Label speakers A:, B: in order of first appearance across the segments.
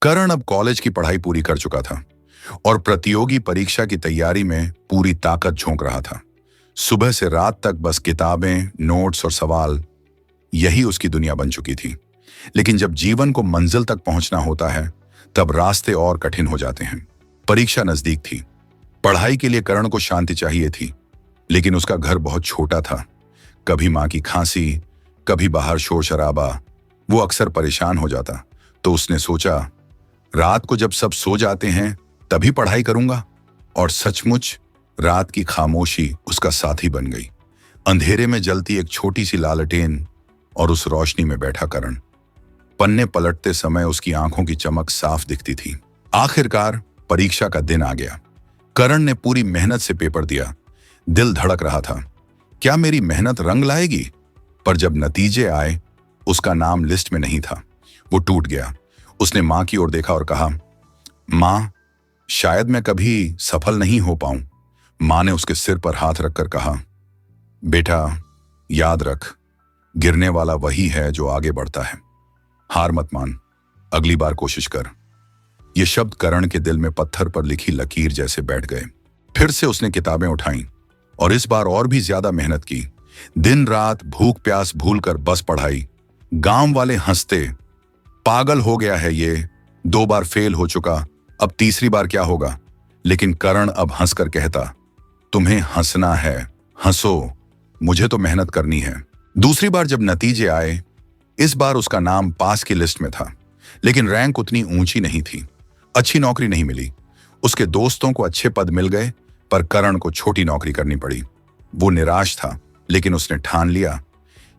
A: करण अब कॉलेज की पढ़ाई पूरी कर चुका था और प्रतियोगी परीक्षा की तैयारी में पूरी ताकत झोंक रहा था। सुबह से रात तक बस किताबें, नोट्स और सवाल, यही उसकी दुनिया बन चुकी थी। लेकिन जब जीवन को मंजिल तक पहुंचना होता है, तब रास्ते और कठिन हो जाते हैं। परीक्षा नजदीक थी। पढ़ाई के लिए करण को शांति चाहिए थी, लेकिन उसका घर बहुत छोटा था। कभी मां की खांसी, कभी बाहर शोर शराबा। वो अक्सर परेशान हो जाता। तो उसने सोचा, रात को जब सब सो जाते हैं तभी पढ़ाई करूंगा। और सचमुच रात की खामोशी उसका साथी बन गई। अंधेरे में जलती एक छोटी सी लालटेन और उस रोशनी में बैठा करण। पन्ने पलटते समय उसकी आंखों की चमक साफ दिखती थी। आखिरकार परीक्षा का दिन आ गया। करण ने पूरी मेहनत से पेपर दिया। दिल धड़क रहा था, क्या मेरी मेहनत रंग लाएगी? पर जब नतीजे आए, उसका नाम लिस्ट में नहीं था। वो टूट गया। उसने मां की ओर देखा और कहा, मां, शायद मैं कभी सफल नहीं हो पाऊं। मां ने उसके सिर पर हाथ रखकर कहा, बेटा, याद रख, गिरने वाला वही है जो आगे बढ़ता है। हार मत मान, अगली बार कोशिश कर। ये शब्द करण के दिल में पत्थर पर लिखी लकीर जैसे बैठ गए। फिर से उसने किताबें उठाईं और इस बार और भी ज्यादा मेहनत की। दिन रात भूख प्यास भूलकर बस पढ़ाई। गांव वाले हंसते, पागल हो गया है ये, 2 बार फेल हो चुका, अब तीसरी बार क्या होगा? लेकिन करण अब हंसकर कहता, तुम्हें हंसना है, हंसो, मुझे तो मेहनत करनी है। दूसरी बार जब नतीजे आए, इस बार उसका नाम पास की लिस्ट में था, लेकिन रैंक उतनी ऊंची नहीं थी। अच्छी नौकरी नहीं मिली। उसके दोस्तों को अच्छे पद मिल गए, पर करण को छोटी नौकरी करनी पड़ी। वो निराश था, लेकिन उसने ठान लिया,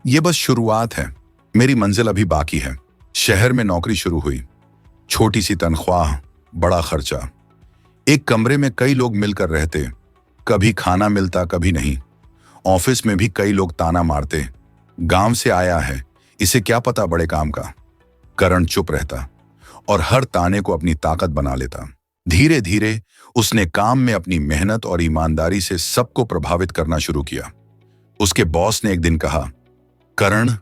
A: ये बस शुरुआत है, मेरी मंजिल अभी बाकी है। शहर में नौकरी शुरू हुई। छोटी सी तनख्वाह, बड़ा खर्चा। एक कमरे में कई लोग मिलकर रहते, कभी खाना मिलता कभी नहीं। ऑफिस में भी कई लोग ताना मारते, गांव से आया है, इसे क्या पता बड़े काम का। करण चुप रहता और हर ताने को अपनी ताकत बना लेता। धीरे धीरे उसने काम में अपनी मेहनत और ईमानदारी से सबको प्रभावित करना शुरू किया। उसके बॉस ने एक दिन कहा, करण,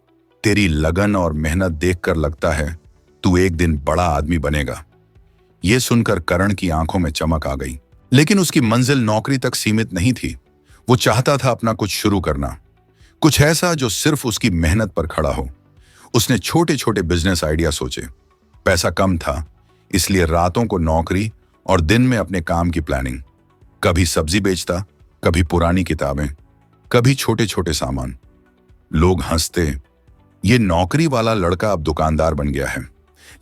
A: तेरी लगन और मेहनत देखकर लगता है तू एक दिन बड़ा आदमी बनेगा। यह सुनकर करण की आंखों में चमक आ गई। लेकिन उसकी मंजिल नौकरी तक सीमित नहीं थी। वो चाहता था अपना कुछ शुरू करना, कुछ ऐसा जो सिर्फ उसकी मेहनत पर खड़ा हो। उसने छोटे छोटे बिजनेस आइडिया सोचे। पैसा कम था, इसलिए रातों को नौकरी और दिन में अपने काम की प्लानिंग। कभी सब्जी बेचता, कभी पुरानी किताबें, कभी छोटे छोटे सामान। लोग हंसते, ये नौकरी वाला लड़का अब दुकानदार बन गया है।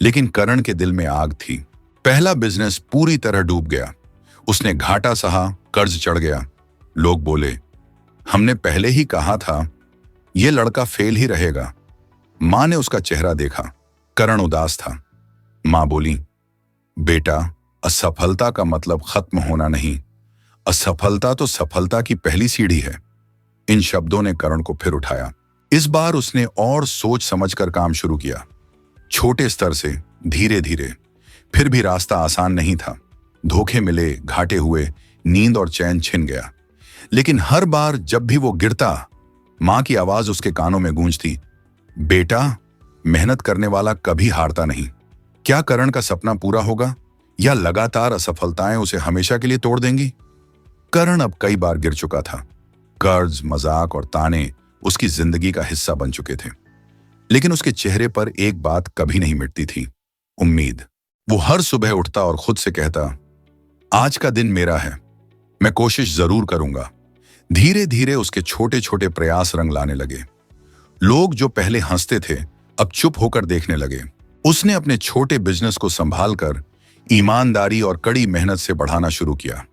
A: लेकिन करण के दिल में आग थी। पहला बिजनेस पूरी तरह डूब गया। उसने घाटा सहा, कर्ज चढ़ गया। लोग बोले, हमने पहले ही कहा था ये लड़का फेल ही रहेगा। मां ने उसका चेहरा देखा। करण उदास था। मां बोली, बेटा, असफलता का मतलब खत्म होना नहीं, असफलता तो सफलता की पहली सीढ़ी है। इन शब्दों ने करण को फिर उठाया। इस बार उसने और सोच समझकर काम शुरू किया, छोटे स्तर से, धीरे धीरे। फिर भी रास्ता आसान नहीं था। धोखे मिले, घाटे हुए, नींद और चैन छिन गया। लेकिन हर बार जब भी वो गिरता, मां की आवाज उसके कानों में गूंजती, बेटा, मेहनत करने वाला कभी हारता नहीं। क्या करण का सपना पूरा होगा या लगातार असफलताएं उसे हमेशा के लिए तोड़ देंगी? करण अब कई बार गिर चुका था। कर्ज, मजाक और ताने उसकी जिंदगी का हिस्सा बन चुके थे। लेकिन उसके चेहरे पर एक बात कभी नहीं मिटती थी, उम्मीद। वो हर सुबह उठता और खुद से कहता, आज का दिन मेरा है, मैं कोशिश जरूर करूंगा। धीरे धीरे उसके छोटे छोटे प्रयास रंग लाने लगे। लोग जो पहले हंसते थे, अब चुप होकर देखने लगे। उसने अपने छोटे बिजनेस को संभालकर ईमानदारी और कड़ी मेहनत से बढ़ाना शुरू किया।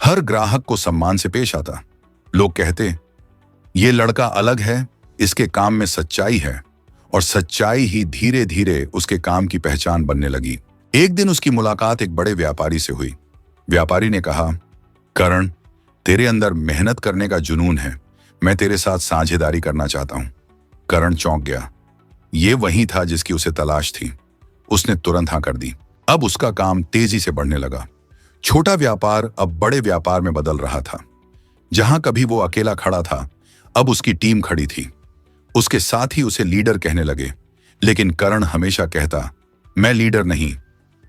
A: हर ग्राहक को सम्मान से पेश आता। लोग कहते, ये लड़का अलग है, इसके काम में सच्चाई है। और सच्चाई ही धीरे धीरे उसके काम की पहचान बनने लगी। एक दिन उसकी मुलाकात एक बड़े व्यापारी से हुई। व्यापारी ने कहा, करण, तेरे अंदर मेहनत करने का जुनून है, मैं तेरे साथ साझेदारी करना चाहता हूं। करण चौंक गया। ये वही था जिसकी उसे तलाश थी। उसने तुरंत हाँ कर दी। अब उसका काम तेजी से बढ़ने लगा। छोटा व्यापार अब बड़े व्यापार में बदल रहा था। जहां कभी वो अकेला खड़ा था, अब उसकी टीम खड़ी थी। उसके साथ ही उसे लीडर कहने लगे। लेकिन करण हमेशा कहता, मैं लीडर नहीं,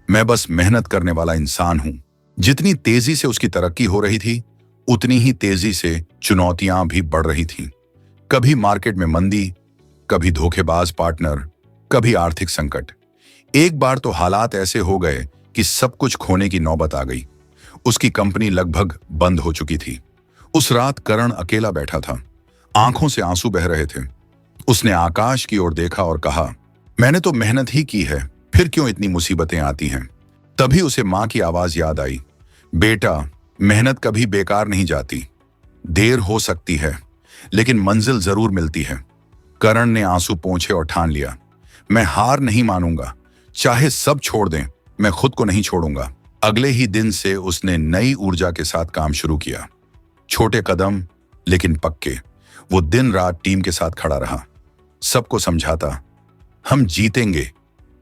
A: मैं बस मेहनत करने वाला इंसान हूं। जितनी तेजी से उसकी तरक्की हो रही थी, उतनी ही तेजी से चुनौतियां भी बढ़ रही थीं। कभी मार्केट में मंदी, कभी धोखेबाज पार्टनर, कभी आर्थिक संकट। एक बार तो हालात ऐसे हो गए कि सब कुछ खोने की नौबत आ गई। उसकी कंपनी लगभग बंद हो चुकी थी। उस रात करण अकेला बैठा था, आंखों से आंसू बह रहे थे। उसने आकाश की ओर देखा और कहा, मैंने तो मेहनत ही की है, फिर क्यों इतनी मुसीबतें आती हैं? तभी उसे मां की आवाज याद आई, बेटा, मेहनत कभी बेकार नहीं जाती। देर हो सकती है, लेकिन मंजिल जरूर मिलती है। करण ने आंसू पोंछे और ठान लिया, मैं हार नहीं मानूंगा, चाहे सब छोड़ दें, मैं खुद को नहीं छोड़ूंगा। अगले ही दिन से उसने नई ऊर्जा के साथ काम शुरू किया। छोटे कदम, लेकिन पक्के। वो दिन रात टीम के साथ खड़ा रहा, सबको समझाता, हम जीतेंगे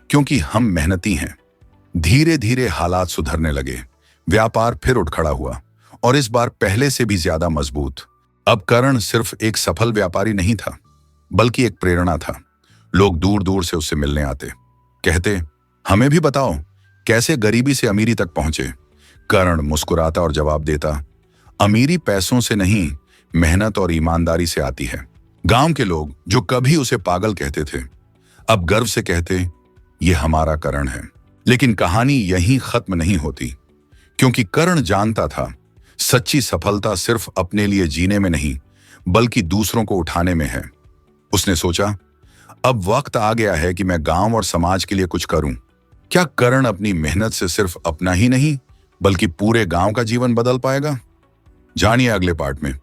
A: क्योंकि हम मेहनती हैं। धीरे धीरे हालात सुधरने लगे। व्यापार फिर उठ खड़ा हुआ, और इस बार पहले से भी ज्यादा मजबूत। अब करण सिर्फ एक सफल व्यापारी नहीं था, बल्कि एक प्रेरणा था। लोग दूर दूर से उससे मिलने आते, कहते, हमें भी बताओ कैसे गरीबी से अमीरी तक पहुंचे। करण मुस्कुराता और जवाब देता, अमीरी पैसों से नहीं, मेहनत और ईमानदारी से आती है। गांव के लोग जो कभी उसे पागल कहते थे, अब गर्व से कहते, ये हमारा करण है। लेकिन कहानी यहीं खत्म नहीं होती, क्योंकि करण जानता था सच्ची सफलता सिर्फ अपने लिए जीने में नहीं, बल्कि दूसरों को उठाने में है। उसने सोचा, अब वक्त आ गया है कि मैं गांव और समाज के लिए कुछ करूं। क्या करण अपनी मेहनत से सिर्फ अपना ही नहीं, बल्कि पूरे गांव का जीवन बदल पाएगा? जानिए अगले पार्ट में।